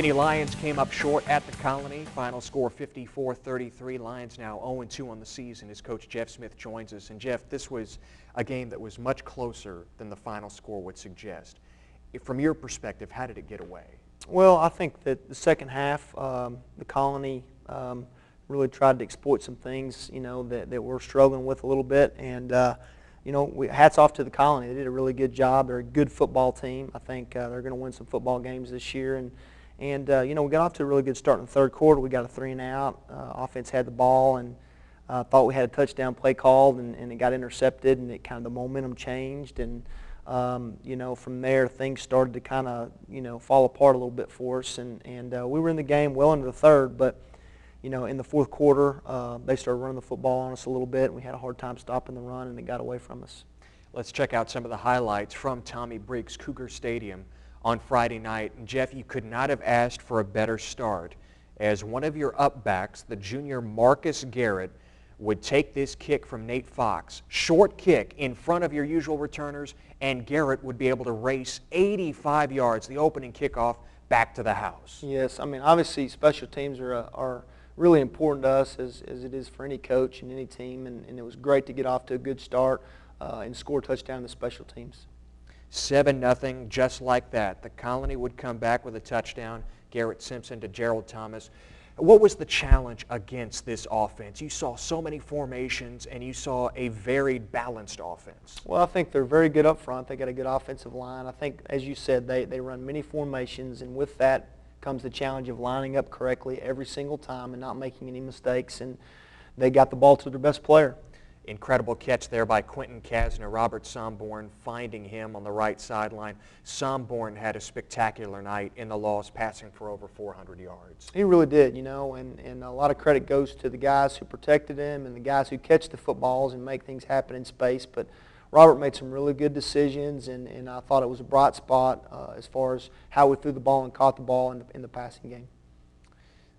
McKinney Lions came up short at the Colony. Final score 54-33. Lions now 0-2 on the season as Coach Jeff Smith joins us. And Jeff, this was a game that was much closer than the final score would suggest. From your perspective, how did it get away? Well, I think that the second half, the Colony really tried to exploit some things, that we're struggling with a little bit. And, hats off to the Colony. They did a really good job. They're a good football team. I think they're going to win some football games this year. And we got off to a really good start in the third quarter. We got a 3-and-out. Offense had the ball and thought we had a touchdown play called, and it got intercepted, and it kind of the momentum changed. And, from there things started to kind of, fall apart a little bit for us. And we were in the game well into the third, but, in the fourth quarter, they started running the football on us a little bit, and we had a hard time stopping the run, and it got away from us. Let's check out some of the highlights from Tommy Briggs Cougar Stadium on Friday night. And Jeff, you could not have asked for a better start as one of your upbacks, the junior Marcus Garrett, would take this kick from Nate Fox. Short kick in front of your usual returners, and Garrett would be able to race 85 yards, the opening kickoff, back to the house. Yes, I mean, obviously special teams are really important to us as it is for any coach and any team, and it was great to get off to a good start and score a touchdown in the special teams. 7-0, just like that. The Colony would come back with a touchdown, Garrett Simpson to Gerald Thomas. What was the challenge against this offense? You saw so many formations, and you saw a very balanced offense. Well, I think they're very good up front. They got a good offensive line. I think, as you said, they run many formations, and with that comes the challenge of lining up correctly every single time and not making any mistakes, and they got the ball to their best player. Incredible catch there by Quentin Kasner. Robert Somborn finding him on the right sideline. Somborn had a spectacular night in the loss, passing for over 400 yards. He really did, and a lot of credit goes to the guys who protected him and the guys who catch the footballs and make things happen in space. But Robert made some really good decisions, and I thought it was a bright spot as far as how we threw the ball and caught the ball in the passing game.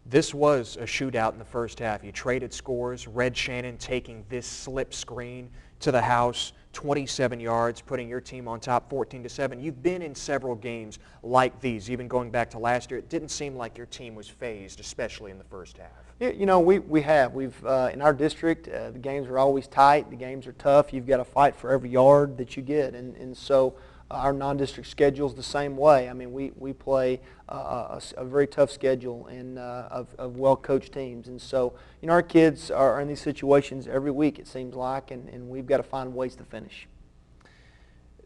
This was a shootout in the first half. You traded scores. Red Shannon taking this slip screen to the house, 27 yards, putting your team on top 14-7. You've been in several games like these, even going back to last year. It didn't seem like your team was phased, especially in the first half. Yeah, we have. We've in our district, the games are always tight. The games are tough. You've got to fight for every yard that you get, and so our non-district schedule is the same way. I mean, we play a very tough schedule and of well-coached teams. And so, our kids are in these situations every week, it seems like, and we've got to find ways to finish.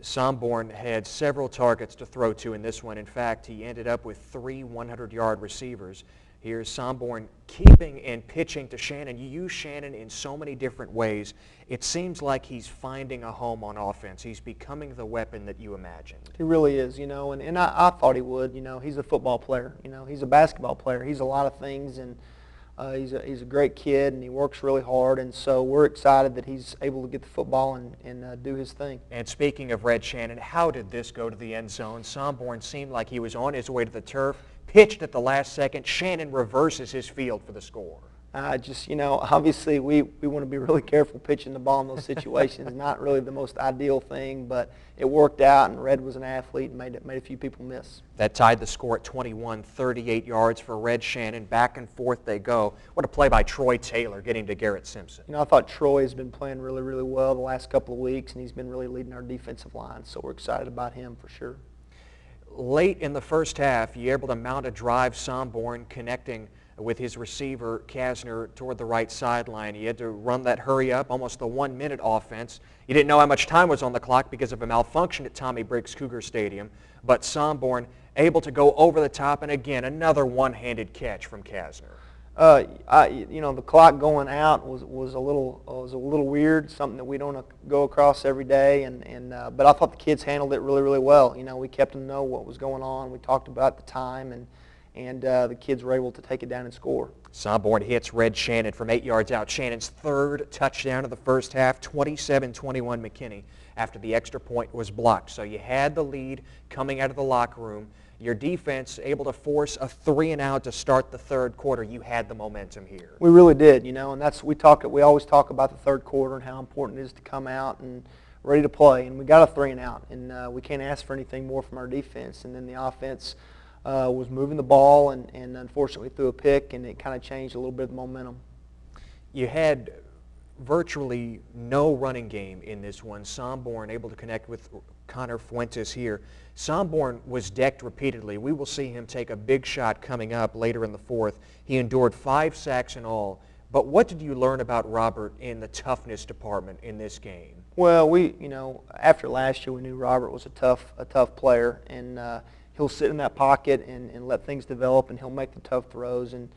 Somborn had several targets to throw to in this one. In fact, he ended up with 3 100-yard receivers. Here's Somborn keeping and pitching to Shannon. You use Shannon in so many different ways. It seems like he's finding a home on offense. He's becoming the weapon that you imagined. He really is, and I thought he would. He's a football player. He's a basketball player. He's a lot of things, and he's a great kid, and he works really hard. And so we're excited that he's able to get the football and do his thing. And speaking of Red Shannon, how did this go to the end zone? Somborn seemed like he was on his way to the turf. Pitched at the last second. Shannon reverses his field for the score. Obviously we want to be really careful pitching the ball in those situations. Not really the most ideal thing, but it worked out, and Red was an athlete and made a few people miss. That tied the score at 21, 38 yards for Red Shannon. Back and forth they go. What a play by Troy Taylor getting to Garrett Simpson. I thought Troy has been playing really, really well the last couple of weeks, and he's been really leading our defensive line, so we're excited about him for sure. Late in the first half, you're able to mount a drive, Somborn connecting with his receiver, Kasner, toward the right sideline. You had to run that hurry up, almost the 1-minute offense. You didn't know how much time was on the clock because of a malfunction at Tommy Briggs Cougar Stadium, but Somborn able to go over the top, and again, another one-handed catch from Kasner. The clock going out was a little weird, something that we don't go across every day, but I thought the kids handled it really, really well. We kept them know what was going on. We talked about the time, and the kids were able to take it down and score. Somborn hits Red Shannon from 8 yards out. Shannon's third touchdown of the first half, 27-21 McKinney, after the extra point was blocked. So you had the lead coming out of the locker room. Your defense able to force a 3-and-out to start the third quarter. You had the momentum here. We really did, and that's we always talk about the third quarter and how important it is to come out and ready to play. And we got a 3-and-out, and we can't ask for anything more from our defense. And then the offense was moving the ball, and unfortunately threw a pick, and it kind of changed a little bit of the momentum. You had virtually no running game in this one. Somborn able to connect with Connor Fuentes here. Somborn was decked repeatedly. We will see him take a big shot coming up later in the fourth. He endured 5 sacks in all. But what did you learn about Robert in the toughness department in this game? Well, after last year, we knew Robert was a tough player, and he'll sit in that pocket and let things develop, and he'll make the tough throws. And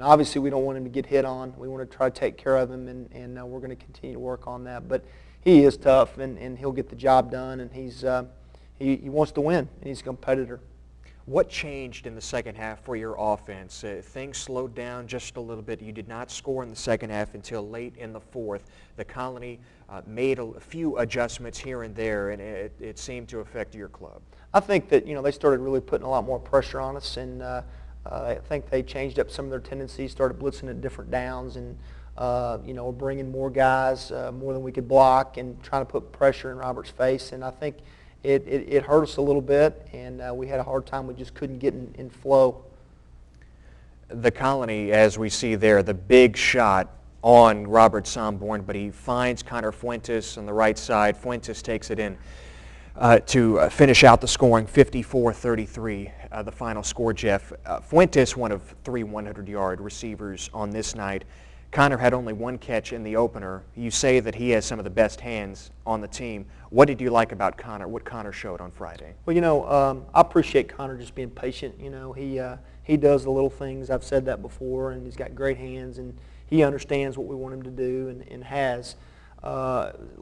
obviously, we don't want him to get hit on. We want to try to take care of him, and we're going to continue to work on that. But he is tough, and he'll get the job done, and he wants to win, and he's a competitor. What changed in the second half for your offense? Things slowed down just a little bit. You did not score in the second half until late in the fourth. The Colony made a few adjustments here and there, and it seemed to affect your club. I think that they started really putting a lot more pressure on us, and I think they changed up some of their tendencies, started blitzing at different downs, and bringing more guys, more than we could block, and trying to put pressure in Robert's face. And I think it hurt us a little bit, and we had a hard time. We just couldn't get in flow. The Colony, as we see there, the big shot on Robert Somborn, but he finds Connor Fuentes on the right side. Fuentes takes it in to finish out the scoring, 54-33, the final score, Jeff. Fuentes, one of 3 100-yard receivers on this night. Connor had only 1 catch in the opener. You say that he has some of the best hands on the team. What did you like about Connor, what Connor showed on Friday? Well, I appreciate Connor just being patient. He does the little things. I've said that before, and he's got great hands, and he understands what we want him to do, and has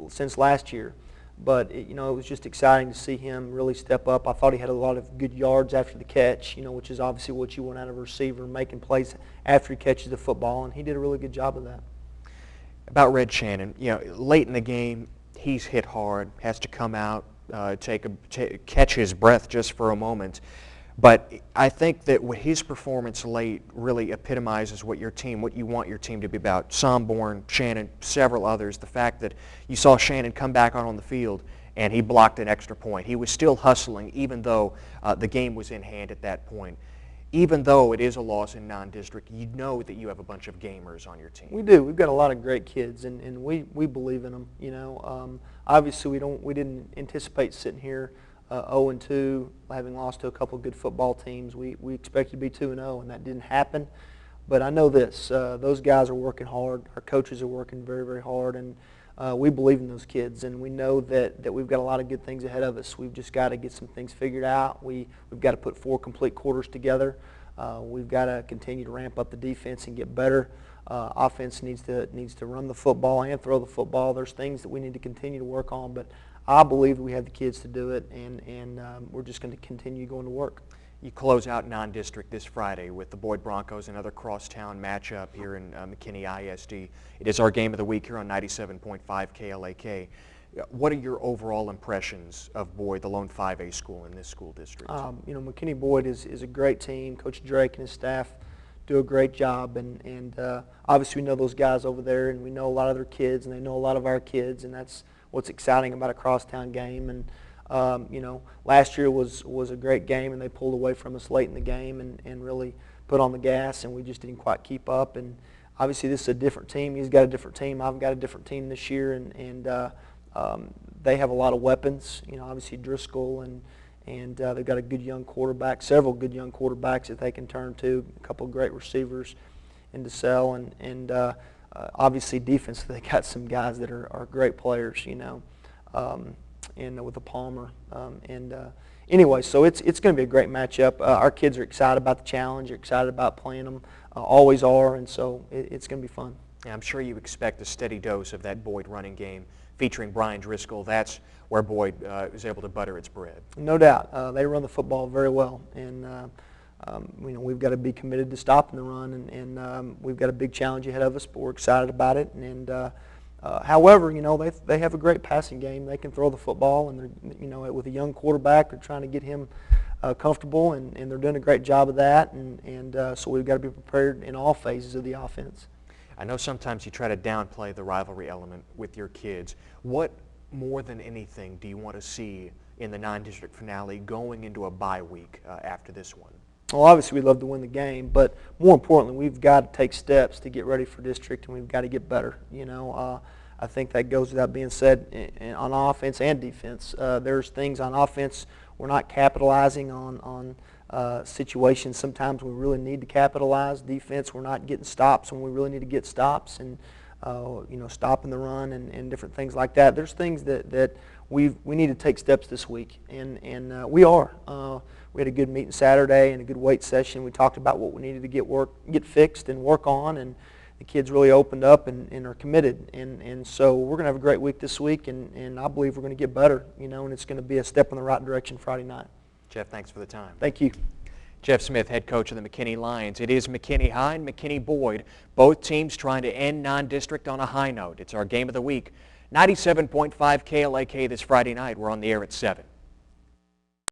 since last year. But it was just exciting to see him really step up. I thought he had a lot of good yards after the catch, which is obviously what you want out of a receiver, making plays after he catches the football, and he did a really good job of that. About Red Shannon, late in the game, he's hit hard, has to come out, catch his breath just for a moment. But I think that his performance late really epitomizes what you want your team to be about. Somborn, Shannon, several others. The fact that you saw Shannon come back on the field and he blocked an extra point. He was still hustling even though the game was in hand at that point. Even though it is a loss in non-district, you know that you have a bunch of gamers on your team. We do. We've got a lot of great kids, and we believe in them. Obviously, we didn't anticipate sitting here 0-2, having lost to a couple of good football teams. We expected to be 2-0, and that didn't happen. But I know this: those guys are working hard. Our coaches are working very, very hard, and we believe in those kids. And we know that we've got a lot of good things ahead of us. We've just got to get some things figured out. We've got to put 4 complete quarters together. We've got to continue to ramp up the defense and get better. Offense needs to run the football and throw the football. There's things that we need to continue to work on, but I believe we have the kids to do it, and we're just going to continue going to work. You close out non-district this Friday with the Boyd Broncos, another crosstown matchup here in McKinney ISD. It is our game of the week here on 97.5 KLAK. What are your overall impressions of Boyd, the lone 5A school in this school district? McKinney Boyd is a great team. Coach Drake and his staff do a great job, and obviously we know those guys over there, and we know a lot of their kids, and they know a lot of our kids, and that's what's exciting about a crosstown game. And last year was a great game, and they pulled away from us late in the game and really put on the gas, and we just didn't quite keep up. And obviously this is a different team. He's got a different team. I've got a different team this year, and they have a lot of weapons. Obviously Driscoll, and they've got a good young quarterback, several good young quarterbacks that they can turn to, a couple of great receivers in DeSalle, and obviously defense, they got some guys that are great players, and with the Palmer. Anyway, so it's going to be a great matchup. Our kids are excited about the challenge. They're excited about playing them, always are, and so it's going to be fun. Yeah, I'm sure you expect a steady dose of that Boyd running game featuring Brian Driscoll. That's where Boyd is able to butter its bread. No doubt. They run the football very well, and we've got to be committed to stopping the run, and we've got a big challenge ahead of us, but we're excited about it. And however, they have a great passing game. They can throw the football, and they're, with a young quarterback, they're trying to get him comfortable, and they're doing a great job of that. And so we've got to be prepared in all phases of the offense. I know sometimes you try to downplay the rivalry element with your kids. What more than anything do you want to see in the non-district finale going into a bye week after this one? Well, obviously we'd love to win the game, but more importantly, we've got to take steps to get ready for district, and we've got to get better. I think that goes without being said on offense and defense. There's things on offense we're not capitalizing on situations sometimes we really need to capitalize. Defense, we're not getting stops when we really need to get stops, and stopping the run and different things like that. There's things that we need to take steps this week, and we are. We had a good meeting Saturday and a good weight session. We talked about what we needed to get fixed and work on, and the kids really opened up and are committed. And so we're going to have a great week this week, and I believe we're going to get better, and it's going to be a step in the right direction Friday night. Jeff, thanks for the time. Thank you. Jeff Smith, head coach of the McKinney Lions. It is McKinney High and McKinney Boyd, both teams trying to end non-district on a high note. It's our game of the week. 97.5 KLAK this Friday night. We're on the air at 7.